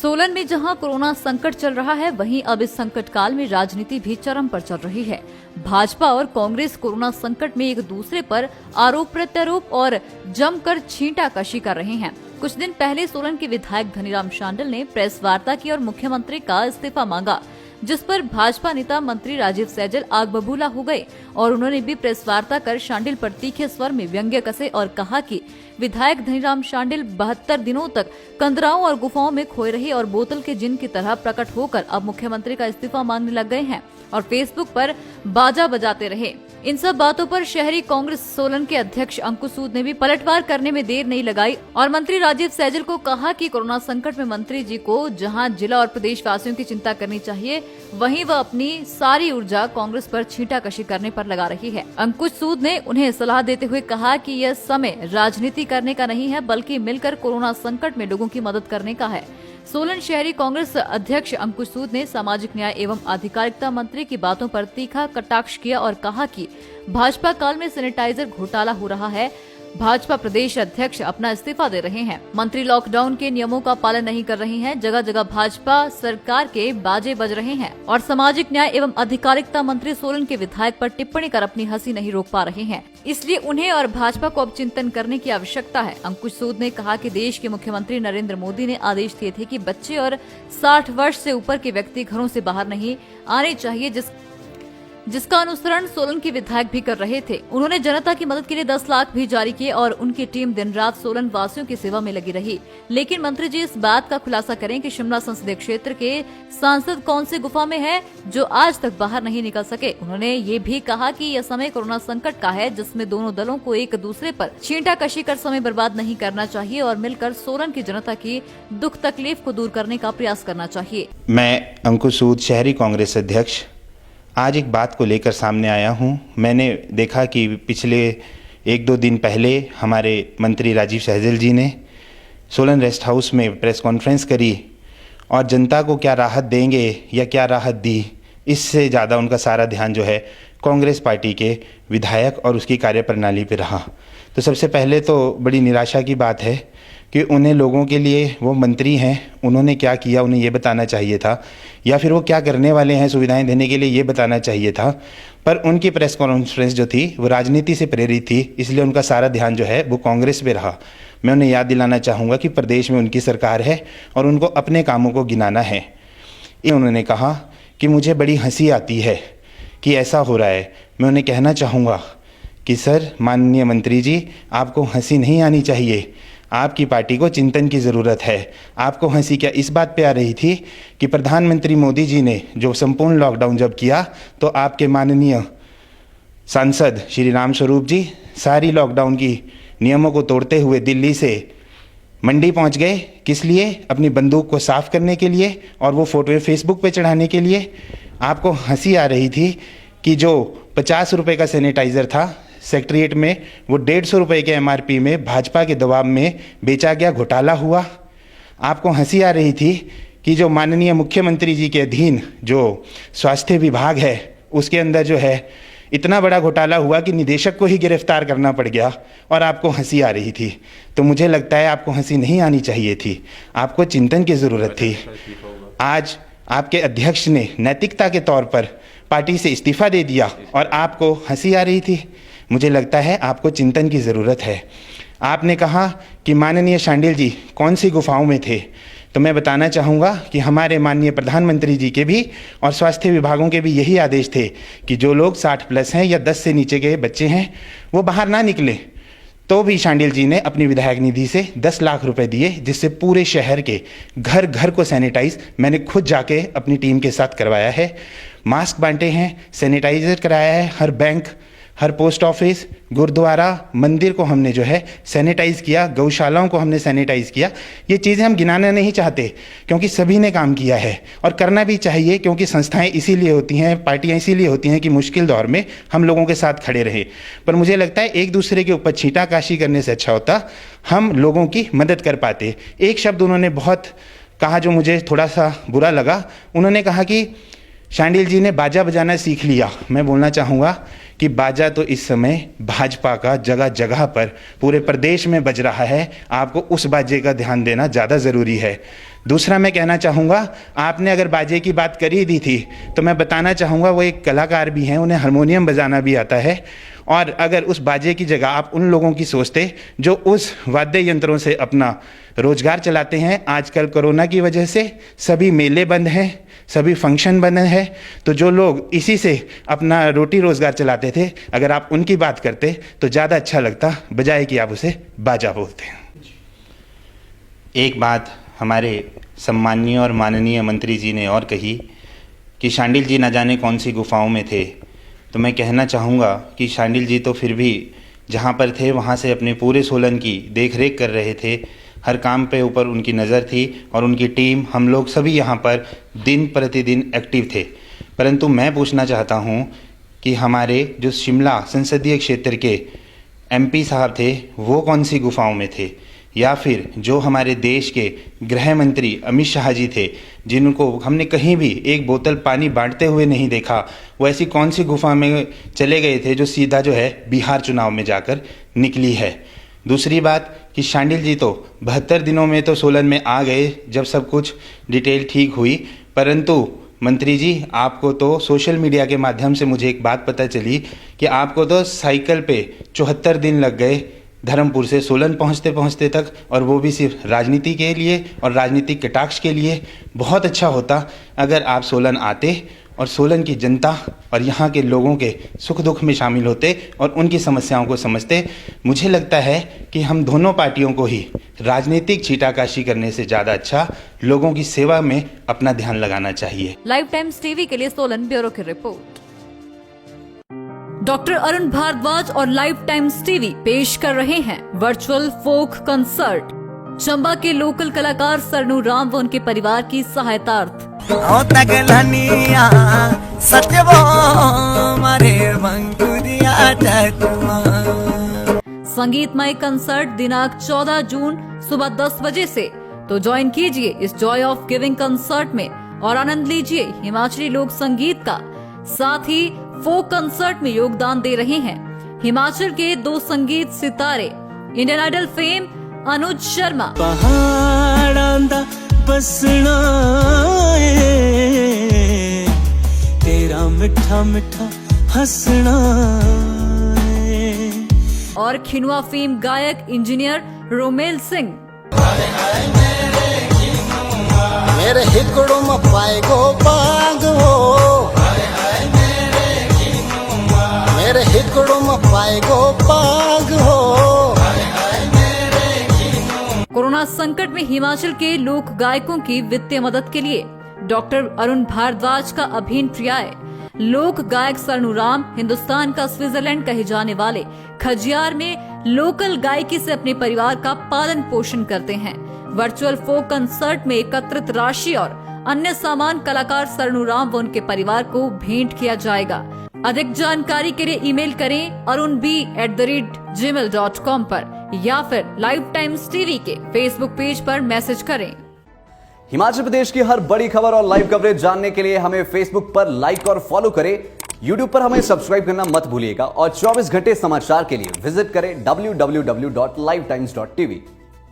सोलन में जहां कोरोना संकट चल रहा है, वहीं अब इस संकट काल में राजनीति भी चरम पर चल रही है। भाजपा और कांग्रेस कोरोना संकट में एक दूसरे पर आरोप प्रत्यारोप और जमकर छींटाकशी कर रहे हैं। कुछ दिन पहले सोलन के विधायक धनीराम शांडिल ने प्रेस वार्ता की और मुख्यमंत्री का इस्तीफा मांगा, जिस पर भाजपा नेता मंत्री राजीव सैजल आग बबूला हो गए और उन्होंने भी प्रेस वार्ता कर शांडिल पर तीखे स्वर में व्यंग्य कसे और कहा कि विधायक धनीराम शांडिल 72 दिनों तक कंदराओं और गुफाओं में खोए रहे और बोतल के जिन की तरह प्रकट होकर अब मुख्यमंत्री का इस्तीफा मांगने लग गए हैं और फेसबुक पर बाजा बजाते रहे। इन सब बातों पर शहरी कांग्रेस सोलन के अध्यक्ष अंकुश सूद ने भी पलटवार करने में देर नहीं लगाई और मंत्री राजीव सैजल को कहा कि कोरोना संकट में मंत्री जी को जहां जिला और प्रदेश वासियों की चिंता करनी चाहिए, वहीं वह अपनी सारी ऊर्जा कांग्रेस पर छींटाकशी करने पर लगा रही है। अंकुश सूद ने उन्हें सलाह देते हुए कहा कि यह समय राजनीति करने का नहीं है, बल्कि मिलकर कोरोना संकट में लोगों की मदद करने का है। सोलन शहरी कांग्रेस अध्यक्ष अंकुश सूद ने सामाजिक न्याय एवं अधिकारिता मंत्री की बातों पर तीखा कटाक्ष किया और कहा कि भाजपा काल में सैनिटाइजर घोटाला हो रहा है। भाजपा प्रदेश अध्यक्ष अपना इस्तीफा दे रहे हैं। मंत्री लॉकडाउन के नियमों का पालन नहीं कर रहे हैं। जगह जगह भाजपा सरकार के बाजे बज रहे हैं और सामाजिक न्याय एवं अधिकारिता मंत्री सोलन के विधायक पर टिप्पणी कर अपनी हंसी नहीं रोक पा रहे हैं। इसलिए उन्हें और भाजपा को अब चिंतन करने की आवश्यकता है। अंकुश सूद ने कहा कि देश के मुख्यमंत्री नरेंद्र मोदी ने आदेश दिए थे कि बच्चे और 60 वर्ष से ऊपर के व्यक्ति घरों से बाहर नहीं आने चाहिए, जिसका अनुसरण सोलन के विधायक भी कर रहे थे। उन्होंने जनता की मदद के लिए 10 लाख भी जारी किए और उनकी टीम दिन रात सोलन वासियों की सेवा में लगी रही। लेकिन मंत्री जी इस बात का खुलासा करें कि शिमला संसदीय क्षेत्र के सांसद कौन सी गुफा में है जो आज तक बाहर नहीं निकल सके। उन्होंने ये भी कहा कि यह समय कोरोना संकट का है, जिसमें दोनों दलों को एक दूसरे पर छींटाकशी कर समय बर्बाद नहीं करना चाहिए और मिलकर सोलन की जनता की दुख तकलीफ को दूर करने का प्रयास करना चाहिए। मैं अंकुश सूद, शहरी कांग्रेस अध्यक्ष, आज एक बात को लेकर सामने आया हूं। मैंने देखा कि पिछले 1-2 दिन पहले हमारे मंत्री राजीव सैजल जी ने सोलन रेस्ट हाउस में प्रेस कॉन्फ्रेंस करी और जनता को क्या राहत देंगे या क्या राहत दी, इससे ज़्यादा उनका सारा ध्यान जो है कांग्रेस पार्टी के विधायक और उसकी कार्यप्रणाली पर रहा। तो सबसे पहले तो बड़ी निराशा की बात है कि उन्हें लोगों के लिए, वो मंत्री हैं, उन्होंने क्या किया उन्हें ये बताना चाहिए था, या फिर वो क्या करने वाले हैं सुविधाएं देने के लिए ये बताना चाहिए था। पर उनकी प्रेस कॉन्फ्रेंस जो थी वो राजनीति से प्रेरित थी, इसलिए उनका सारा ध्यान जो है वो कांग्रेस पे रहा। मैं उन्हें याद दिलाना चाहूँगा कि प्रदेश में उनकी सरकार है और उनको अपने कामों को गिनाना है। उन्होंने कहा कि मुझे बड़ी हंसी आती है कि ऐसा हो रहा है। मैं उन्हें कहना चाहूँगा कि सर, माननीय मंत्री जी, आपको हंसी नहीं आनी चाहिए। आपकी पार्टी को चिंतन की ज़रूरत है। आपको हंसी क्या इस बात पे आ रही थी कि प्रधानमंत्री मोदी जी ने जो संपूर्ण लॉकडाउन जब किया तो आपके माननीय सांसद श्री राम स्वरूप जी सारी लॉकडाउन की नियमों को तोड़ते हुए दिल्ली से मंडी पहुंच गए। किस लिए? अपनी बंदूक को साफ करने के लिए और वो फोटो फेसबुक पे चढ़ाने के लिए। आपको हंसी आ रही थी कि जो 50 रुपये का सैनिटाइज़र था सेक्रेटरीट में, वो 150 रुपये के MRP में भाजपा के दबाव में बेचा गया, घोटाला हुआ। आपको हंसी आ रही थी कि जो माननीय मुख्यमंत्री जी के अधीन जो स्वास्थ्य विभाग है उसके अंदर जो है इतना बड़ा घोटाला हुआ कि निदेशक को ही गिरफ्तार करना पड़ गया और आपको हंसी आ रही थी। तो मुझे लगता है आपको हंसी नहीं आनी चाहिए थी, आपको चिंतन की ज़रूरत थी। आज आपके अध्यक्ष ने नैतिकता के तौर पर पार्टी से इस्तीफा दे दिया और आपको हंसी आ रही थी। मुझे लगता है आपको चिंतन की ज़रूरत है। आपने कहा कि माननीय शांडिल जी कौन सी गुफाओं में थे, तो मैं बताना चाहूँगा कि हमारे माननीय प्रधानमंत्री जी के भी और स्वास्थ्य विभागों के भी यही आदेश थे कि जो लोग 60+ हैं या 10 से नीचे के बच्चे हैं वो बाहर ना निकले। तो भी शांडिल जी ने अपनी विधायक निधि से 10 लाख रुपए दिए, जिससे पूरे शहर के घर घर को सैनिटाइज मैंने खुद जाके अपनी टीम के साथ करवाया है। मास्क बांटे हैं, सैनिटाइजर कराया है। हर बैंक, हर पोस्ट ऑफिस, गुरुद्वारा, मंदिर को हमने जो है सैनिटाइज़ किया, गौशालाओं को हमने सैनिटाइज़ किया। ये चीज़ें हम गिनाना नहीं चाहते क्योंकि सभी ने काम किया है और करना भी चाहिए, क्योंकि संस्थाएं इसीलिए होती हैं, पार्टियां इसीलिए होती हैं कि मुश्किल दौर में हम लोगों के साथ खड़े रहें। पर मुझे लगता है एक दूसरे के ऊपर छींटाकशी करने से अच्छा होता हम लोगों की मदद कर पाते। एक शब्द उन्होंने बहुत कहा जो मुझे थोड़ा सा बुरा लगा। उन्होंने कहा कि शांडिल जी ने बाजा बजाना सीख लिया। मैं बोलना चाहूँगा कि बाजा तो इस समय भाजपा का जगह जगह पर पूरे प्रदेश में बज रहा है। आपको उस बाजे का ध्यान देना ज़्यादा ज़रूरी है। दूसरा मैं कहना चाहूँगा, आपने अगर बाजे की बात कर ही दी थी तो मैं बताना चाहूँगा वो एक कलाकार भी हैं, उन्हें हारमोनियम बजाना भी आता है। और अगर उस बाजे की जगह आप उन लोगों की सोचते जो उस वाद्य यंत्रों से अपना रोजगार चलाते हैं, आजकल कोरोना की वजह से सभी मेले बंद हैं, सभी फंक्शन बंद हैं, तो जो लोग इसी से अपना रोटी रोजगार चलाते थे, अगर आप उनकी बात करते तो ज़्यादा अच्छा लगता, बजाय कि आप उसे बाजा बोलते हैं। एक बात हमारे सम्माननीय और माननीय मंत्री जी ने और कही कि शांडिल जी न जाने कौन सी गुफाओं में थे, तो मैं कहना चाहूँगा कि शांडिल जी तो फिर भी जहाँ पर थे वहाँ से अपने पूरे सोलन की देख रेख कर रहे थे, हर काम पे ऊपर उनकी नज़र थी और उनकी टीम, हम लोग सभी यहाँ पर दिन प्रतिदिन एक्टिव थे। परंतु मैं पूछना चाहता हूँ कि हमारे जो शिमला संसदीय क्षेत्र के MP साहब थे वो कौन सी गुफाओं में थे, या फिर जो हमारे देश के गृह मंत्री अमित शाह जी थे जिनको हमने कहीं भी एक बोतल पानी बांटते हुए नहीं देखा, वो ऐसी कौन सी गुफा में चले गए थे जो सीधा जो है बिहार चुनाव में जाकर निकली है। दूसरी बात कि शांडिल जी तो 72 दिनों में तो सोलन में आ गए जब सब कुछ डिटेल ठीक हुई, परंतु मंत्री जी आपको तो सोशल मीडिया के माध्यम से मुझे एक बात पता चली कि आपको तो साइकिल पे 74 दिन लग गए धर्मपुर से सोलन पहुंचते पहुंचते तक, और वो भी सिर्फ राजनीति के लिए और राजनीतिक कटाक्ष के लिए। बहुत अच्छा होता अगर आप सोलन आते और सोलन की जनता और यहाँ के लोगों के सुख दुख में शामिल होते और उनकी समस्याओं को समझते। मुझे लगता है कि हम दोनों पार्टियों को ही राजनीतिक छीटाकाशी करने से ज़्यादा अच्छा लोगों की सेवा में अपना ध्यान लगाना चाहिए। लाइव टाइम्स टीवी के लिए सोलन ब्यूरो की रिपोर्ट। डॉक्टर अरुण भारद्वाज और लाइव टाइम्स टीवी पेश कर रहे हैं वर्चुअल फोक कंसर्ट। चंबा के लोकल कलाकार सरनू राम व उनके परिवार की सहायतार्थ संगीतमय कंसर्ट दिनांक 14 जून सुबह 10 बजे से। तो ज्वाइन कीजिए इस जॉय ऑफ गिविंग कंसर्ट में और आनंद लीजिए हिमाचली लोक संगीत का। साथ ही फोक कंसर्ट में योगदान दे रहे हैं हिमाचल के 2 संगीत सितारे, Indian idol fame Anuj Sharma. पहाड़ां दा बसना ए, तेरा मिठा मिठा हंसना ए। और खिनुआ फेम गायक इंजीनियर रोमेल सिंह। मेरे हिकड़ों में पाए गो बाग हो, मेरे हिकड़ों में पाए गो बाग हो। कोरोना संकट में हिमाचल के लोक गायकों की वित्तीय मदद के लिए डॉक्टर अरुण भारद्वाज का अभिन्न पर्याय लोक गायक सरनू राम हिंदुस्तान का स्विट्जरलैंड कहे जाने वाले खजियार में लोकल गायकी से अपने परिवार का पालन पोषण करते हैं। वर्चुअल फोक कंसर्ट में एकत्रित राशि और अन्य सामान कलाकार सरनू राम व उनके परिवार को भेंट किया जाएगा। अधिक जानकारी के लिए ईमेल करें arunb@gmail.com पर या फिर लाइव टाइम्स टीवी के फेसबुक पेज पर मैसेज करें। हिमाचल प्रदेश की हर बड़ी खबर और लाइव कवरेज जानने के लिए हमें फेसबुक पर लाइक और फॉलो करें। यूट्यूब पर हमें सब्सक्राइब करना मत भूलिएगा और 24 घंटे समाचार के लिए विजिट करें www.livetimes.tv।